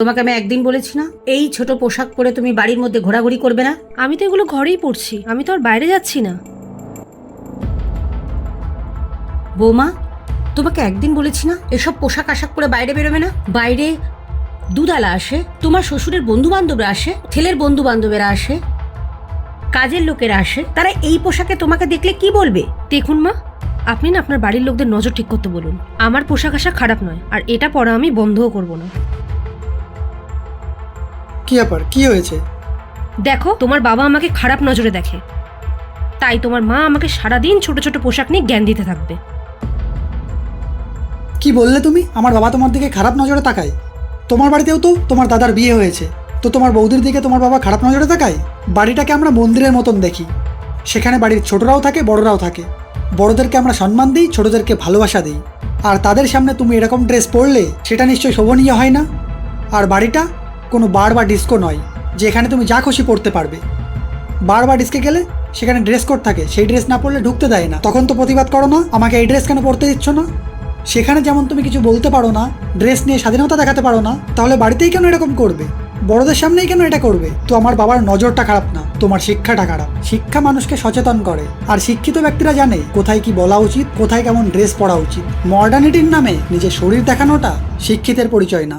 তোমাকে আমি একদিন বলেছি না এই ছোট পোশাক পরে তুমি বাড়ির মধ্যে ঘোরাঘুরি করবে না। আমি তো এগুলো ঘরেই পরছি, আমি তো আর বাইরে যাচ্ছি না। বৌমা, তোমাকে একদিন বলেছি না এসব পোশাক আশাক পরে বাইরে বেরোবে না। বাইরে দুধালা আসে, তোমার শ্বশুরের বন্ধু বান্ধবরা আসে, ছেলের বন্ধু বান্ধবেরা আসে, কাজের লোকেরা আসে, তারা এই পোশাকে তোমাকে দেখলে কি বলবে? দেখুন মা, আপনি না আপনার বাড়ির লোকদের নজর ঠিক করতে বলুন। আমার পোশাক আশাক খারাপ নয়, আর এটা পরা আমি বন্ধও করব না। কি ব্যাপার, কি হয়েছে? দেখো, তোমার বাবা আমাকে খারাপ নজরে দেখে, তাই তোমার মা আমাকে সারাদিন ছোট ছোট পোশাক নিয়ে জ্ঞান দিতে থাকবে। কি বললে তুমি? আমার বাবা তোমার দিকে খারাপ নজরে তাকায়? তোমার বাড়িতেও তো তোমার দাদার বিয়ে হয়েছে, তো তোমার বৌদির দিকে তোমার বাবা খারাপ নজরে তাকায়? বাড়িটাকে আমরা মন্দিরের মতন দেখি, সেখানে বাড়ির ছোটরাও থাকে, বড়রাও থাকে। বড়দেরকে আমরা সম্মান দিই, ছোটদেরকে ভালোবাসা দিই। আর তাদের সামনে তুমি এরকম ড্রেস পরলে সেটা নিশ্চয়ই শোভনীয় হয় না। আর বাড়িটা কোনো বার বা ডিস্কো নয় যেখানে তুমি যা খুশি পরতে পারবে। বার বা ডিস্কে গেলে সেখানে ড্রেস কোড থাকে, সেই ড্রেস না পরলে ঢুকতে দেয় না। তখন তো প্রতিবাদ করো না, আমাকে এই ড্রেস কেন পরতে দিচ্ছ না। সেখানে যেমন তুমি কিছু বলতে পারো না, ড্রেস নিয়ে স্বাধীনতা দেখাতে পারো না, তাহলে বাড়িতেই কেন এরকম করবে? বড়দের সামনেই কেন এটা করবে? তো আমার বাবার নজরটা খারাপ না, তোমার শিক্ষাটা খারাপ। শিক্ষা মানুষকে সচেতন করে, আর শিক্ষিত ব্যক্তিরা জানে কোথায় কি বলা উচিত, কোথায় কেমন ড্রেস পরা উচিত। মডার্নিটির নামে নিজের শরীর দেখানোটা শিক্ষিতের পরিচয় না।